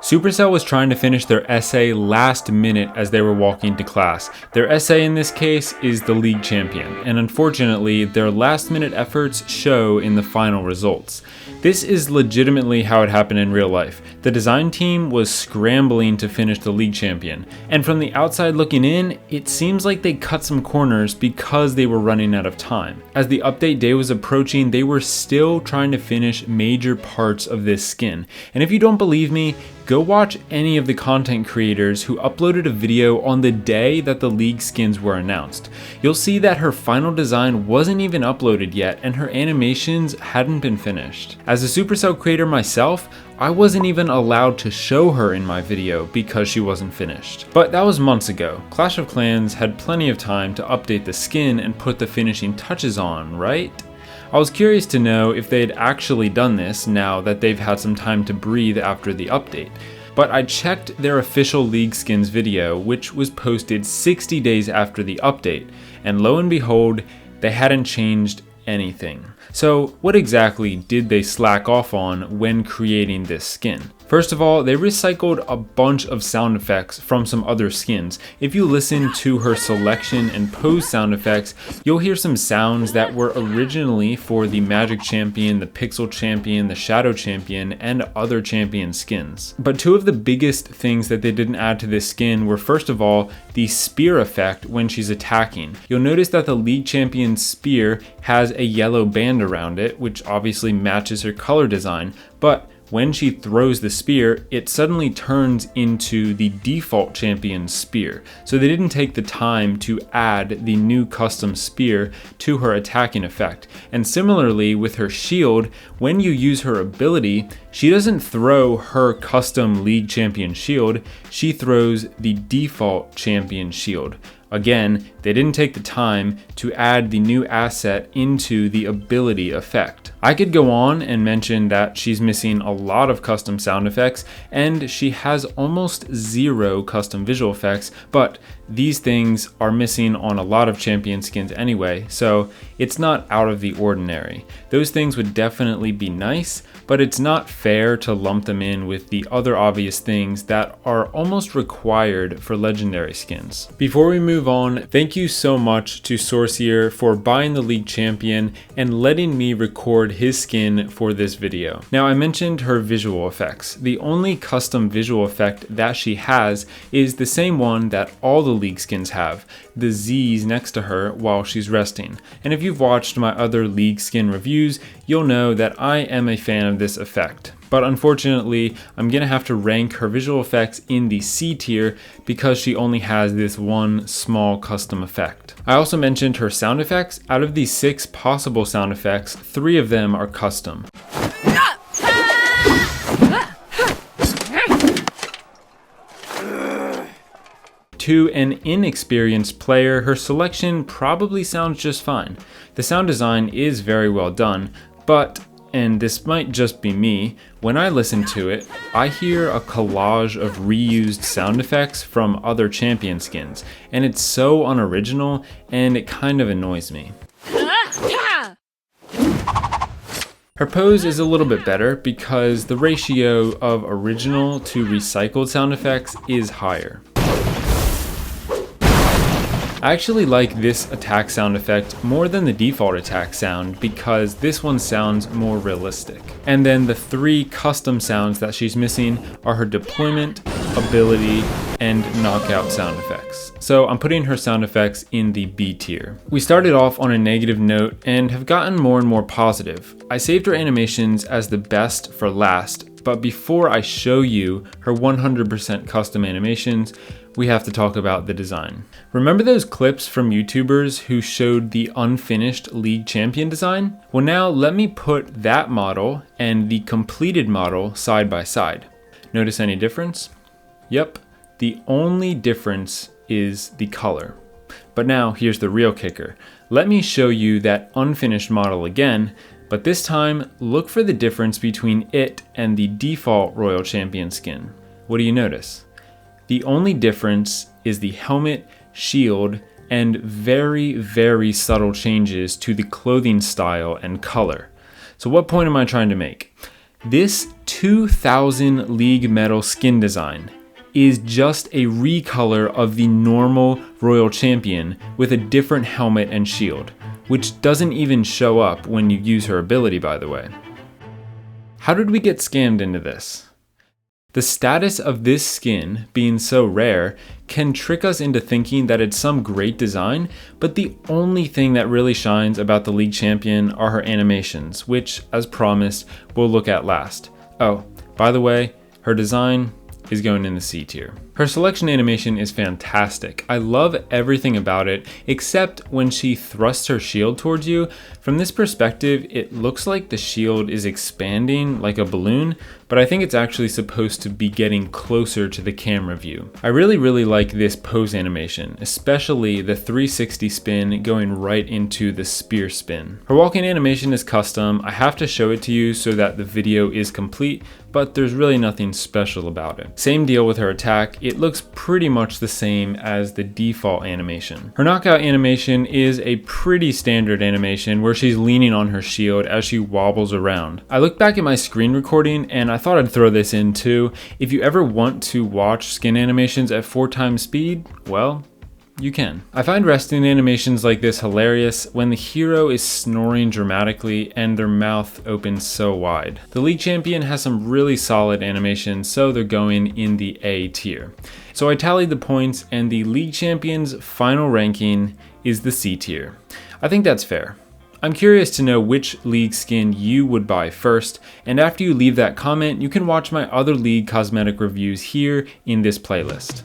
Supercell was trying to finish their essay last minute as they were walking to class. Their essay in this case is the league champion, and unfortunately, their last minute efforts show in the final results. This is legitimately how it happened in real life. The design team was scrambling to finish the league champion, and from the outside looking in, it seems like they cut some corners because they were running out of time. As the update day was approaching, they were still trying to finish major parts of this skin. And if you don't believe me, go watch any of the content creators who uploaded a video on the day that the league skins were announced. You'll see that her final design wasn't even uploaded yet and her animations hadn't been finished. As a Supercell creator myself, I wasn't even allowed to show her in my video because she wasn't finished. But that was months ago. Clash of Clans had plenty of time to update the skin and put the finishing touches on, right? I was curious to know if they'd actually done this now that they've had some time to breathe after the update. But I checked their official League Skins video, which was posted 60 days after the update, and lo and behold, they hadn't changed anything. So what exactly did they slack off on when creating this skin? First of all, they recycled a bunch of sound effects from some other skins. If you listen to her selection and pose sound effects, you'll hear some sounds that were originally for the Magic Champion, the Pixel Champion, the Shadow Champion, and other champion skins. But two of the biggest things that they didn't add to this skin were, first of all, the spear effect when she's attacking. You'll notice that the League Champion's spear has a yellow band around it, which obviously matches her color design, but when she throws the spear, it suddenly turns into the default champion's spear. So they didn't take the time to add the new custom spear to her attacking effect. And similarly with her shield, when you use her ability, she doesn't throw her custom league champion shield, she throws the default champion shield. Again, they didn't take the time to add the new asset into the ability effect. I could go on and mention that she's missing a lot of custom sound effects and she has almost zero custom visual effects, but these things are missing on a lot of champion skins anyway, so it's not out of the ordinary. Those things would definitely be nice, but it's not fair to lump them in with the other obvious things that are almost required for legendary skins. Before we move on, thank you so much to Sorcier for buying the League Champion and letting me record his skin for this video. Now, I mentioned her visual effects. The only custom visual effect that she has is the same one that all the League skins have, the Z's next to her while she's resting. And if you've watched my other League skin reviews, you'll know that I am a fan of this effect. But unfortunately, I'm gonna have to rank her visual effects in the C tier because she only has this one small custom effect. I also mentioned her sound effects. Out of the 6 possible sound effects, 3 of them are custom. To an inexperienced player, her selection probably sounds just fine. The sound design is very well done, but, and this might just be me, when I listen to it, I hear a collage of reused sound effects from other champion skins, and it's so unoriginal, and it kind of annoys me. Her pose is a little bit better because the ratio of original to recycled sound effects is higher. I actually like this attack sound effect more than the default attack sound because this one sounds more realistic. And then the 3 custom sounds that she's missing are her deployment, ability, and knockout sound effects. So I'm putting her sound effects in the B tier. We started off on a negative note and have gotten more and more positive. I saved her animations as the best for last, but before I show you her 100% custom animations, we have to talk about the design. Remember those clips from YouTubers who showed the unfinished League Champion design? Well, now let me put that model and the completed model side by side. Notice any difference? Yep, the only difference is the color. But now here's the real kicker. Let me show you that unfinished model again, but this time look for the difference between it and the default Royal Champion skin. What do you notice? The only difference is the helmet, shield, and very, very subtle changes to the clothing style and color. So what point am I trying to make? This 2000 League Medal skin design is just a recolor of the normal Royal Champion with a different helmet and shield, which doesn't even show up when you use her ability, by the way. How did we get scammed into this? The status of this skin being so rare can trick us into thinking that it's some great design, but the only thing that really shines about the League Champion are her animations, which, as promised, we'll look at last. Oh, by the way, her design is going in the C tier. Her selection animation is fantastic. I love everything about it, except when she thrusts her shield towards you. From this perspective, it looks like the shield is expanding like a balloon, but I think it's actually supposed to be getting closer to the camera view. I really like this pose animation, especially the 360 spin going right into the spear spin. Her walking animation is custom. I have to show it to you so that the video is complete, but there's really nothing special about it. Same deal with her attack. It looks pretty much the same as the default animation. Her knockout animation is a pretty standard animation where she's leaning on her shield as she wobbles around. I looked back at my screen recording and I thought I'd throw this in too. If you ever want to watch skin animations at 4 times speed, well, you can. I find resting animations like this hilarious when the hero is snoring dramatically and their mouth opens so wide. The League Champion has some really solid animations, so they're going in the A tier. So I tallied the points and the League Champion's final ranking is the C tier. I think that's fair. I'm curious to know which League skin you would buy first, and after you leave that comment, you can watch my other League cosmetic reviews here in this playlist.